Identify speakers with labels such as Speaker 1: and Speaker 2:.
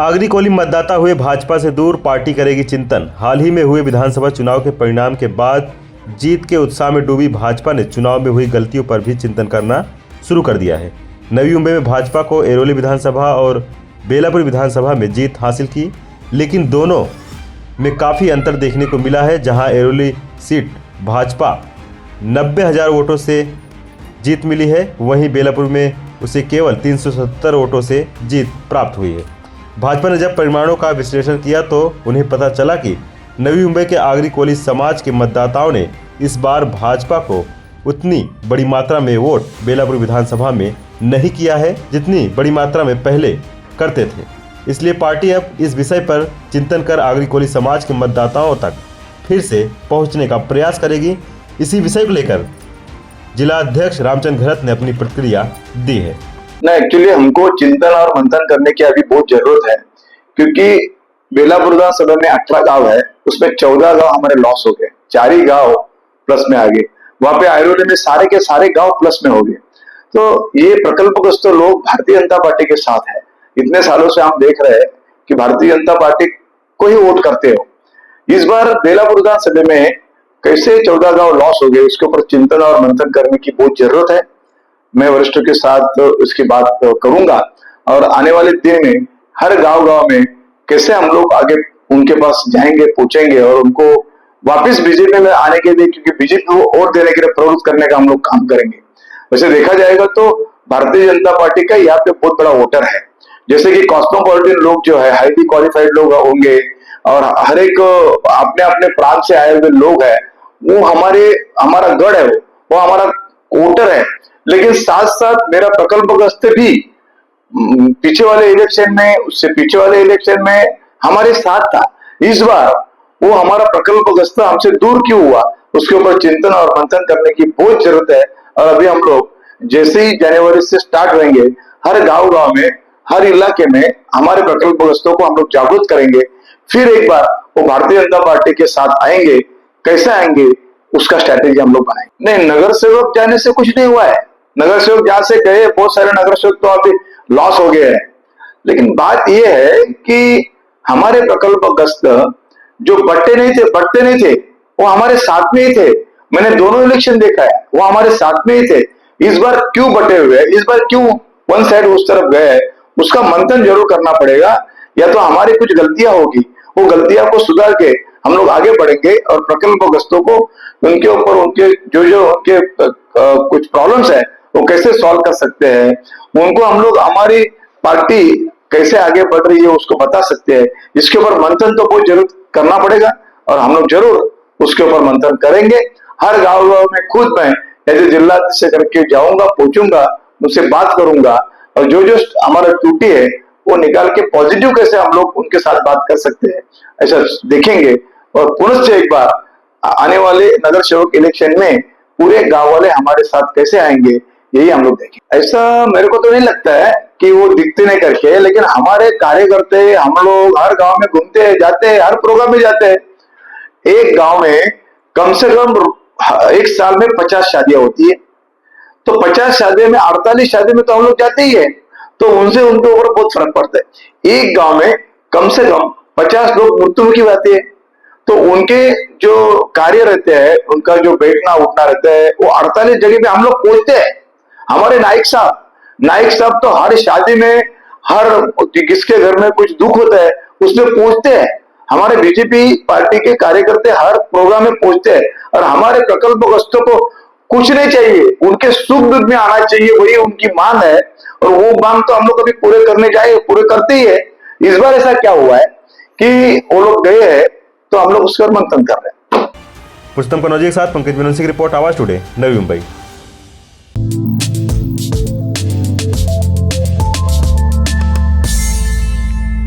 Speaker 1: आगरी मतदाता हुए भाजपा से दूर, पार्टी करेगी चिंतन। हाल ही में हुए विधानसभा चुनाव के परिणाम के बाद जीत के उत्साह में डूबी भाजपा ने चुनाव में हुई गलतियों पर भी चिंतन करना शुरू कर दिया है। नवी मुंबई में भाजपा को एरोली विधानसभा और बेलापुर विधानसभा में जीत हासिल की, लेकिन दोनों में काफ़ी अंतर देखने को मिला है। जहां एरोली सीट भाजपा 90,000 वोटों से जीत मिली है, वहीं बेलापुर में उसे केवल 370 वोटों से जीत प्राप्त हुई है। भाजपा ने जब परिणामों का विश्लेषण किया तो उन्हें पता चला कि नवी मुंबई के आगरी कोली समाज के मतदाताओं ने इस बार भाजपा को उतनी बड़ी मात्रा में वोट बेलापुर विधानसभा में नहीं किया है जितनी बड़ी मात्रा में पहले करते थे। इसलिए पार्टी अब इस विषय पर चिंतन कर आगरी कोली समाज के मतदाताओं तक फिर से पहुंचने का प्रयास करेगी। इसी विषय को लेकर जिला अध्यक्ष रामचंद्र घरत ने अपनी प्रतिक्रिया दी है।
Speaker 2: ना, एक्चुअली हमको चिंतन और मंथन करने की अभी बहुत जरूरत है, क्योंकि बेलापुर विधानसभा में 18 गांव है, उसमें 14 गांव हमारे लॉस हो गए, 4 ही गांव प्लस में आ गए। वहां पे आयरोली में सारे के सारे गांव प्लस में हो गए। तो ये प्रकल्पग्रस्त लोग भारतीय जनता पार्टी के साथ है। इतने सालों से हम देख रहे हैं कि भारतीय जनता पार्टी को ही वोट करते हो। इस बार बेलापुर विधानसभा में कैसे 14 गांव लॉस हो गए, उसके ऊपर चिंतन और मंथन करने की बहुत जरूरत है। मैं वरिष्ठों के साथ इसकी बात करूंगा और आने वाले दिन में हर गांव में कैसे हम लोग आगे उनके पास जाएंगे, पूछेंगे और उनको वापस बीजेपी में आने के लिए, क्योंकि बीजेपी को वोट देने के लिए प्रवृत्त करने का हम लोग काम करेंगे। वैसे देखा जाएगा तो भारतीय जनता पार्टी का यहाँ पे बहुत बड़ा वोटर है। जैसे कि कॉस्मोपॉलिटन लोग जो है, हाईली क्वालिफाइड लोग होंगे और हर एक अपने अपने प्रांत से आए हुए लोग हैं, वो हमारा गढ़ है, वो हमारा वोटर है। लेकिन साथ साथ मेरा प्रकल्पग्रस्त भी पीछे वाले इलेक्शन में, उससे पीछे वाले इलेक्शन में हमारे साथ था। इस बार वो हमारा प्रकल्पग्रस्त हमसे दूर क्यों हुआ, उसके ऊपर चिंतन और मंथन करने की बहुत जरूरत है। और अभी हम लोग जैसे ही जनवरी से स्टार्ट होंगे, हर गांव में, हर इलाके में हमारे प्रकल्पग्रस्तों को हम लोग जागरूक करेंगे। फिर एक बार वो भारतीय जनता पार्टी के साथ आएंगे। कैसे आएंगे उसका स्ट्रैटेजी हम लोग बनाएंगे। नहीं, नगर सेवक जाने से कुछ नहीं हुआ है। नगर सेवक जहां से गए, बहुत सारे नगर सेवक तो अभी लॉस हो गए हैं। लेकिन बात यह है कि हमारे प्रकल्पग्रस्त जो बढ़ते नहीं थे, वो हमारे साथ में ही थे। मैंने दोनों इलेक्शन देखा है, वो हमारे साथ में ही थे। इस बार क्यों बटे हुए, इस बार क्यों वन साइड उस तरफ गए, उसका मंथन जरूर करना पड़ेगा। या तो हमारी कुछ गलतियां होगी, वो गलतियां को सुधार के हम लोग आगे बढ़ेंगे और प्रकल्पग्रस्तों को उनके ऊपर उनके जो उनके कुछ प्रॉब्लम्स है वो कैसे सॉल्व कर सकते हैं, उनको हम लोग हमारी पार्टी कैसे आगे बढ़ रही है उसको बता सकते हैं। इसके ऊपर मंथन तो बहुत जरूर करना पड़ेगा और हम लोग जरूर उसके ऊपर मंथन करेंगे। हर गांव में खुद मैं ऐसे जिला से करके जाऊंगा, पूछूंगा, उनसे बात करूंगा और जो हमारा त्रुटि है वो निकाल के पॉजिटिव कैसे हम लोग उनके साथ बात कर सकते हैं, ऐसा देखेंगे। और पुनश्च एक बार आने वाले नगर सेवक इलेक्शन में पूरे गांव वाले हमारे साथ कैसे आएंगे, यही हम लोग देखें। ऐसा मेरे को तो नहीं लगता है कि वो दिखते नहीं करके, लेकिन हमारे कार्यकर्ते हम लोग हर गांव में घूमते हैं, जाते हैं, हर प्रोग्राम में जाते हैं। एक गांव में कम से कम एक साल में 50 शादियां होती है, तो 50 शादियों में 48 शादी में तो हम लोग जाते ही है। तो उनसे उनके ऊपर बहुत फर्क पड़ता है। एक गांव में कम से कम 50 लोग मृत्युमुखी आते हैं, तो उनके जो कार्य रहते हैं, उनका जो बैठना उठना रहता है, वो 48 जगह पे हम लोग पहुंचते हैं। हमारे नाइक साहब तो हर शादी में, हर किसके घर में कुछ दुख होता है उसमें पहुंचते हैं। हमारे बीजेपी पार्टी के कार्यकर्ते हर प्रोग्राम में पहुंचते हैं और हमारे प्रकल्पग्रस्तों को कुछ नहीं चाहिए, उनके सुख दुख में आना चाहिए, वही उनकी मांग है। और वो मांग तो हम लोग कभी पूरे करने जाए, पूरे करते ही है। इस बार ऐसा क्या हुआ है कि वो लोग गए हैं तो हम लोग उसका मंथन कर रहे हैं।
Speaker 1: पुरुषोत्तम कनौजिया के साथ पंकज बनर्जी की रिपोर्ट, आवाज टुडे, नवी मुंबई।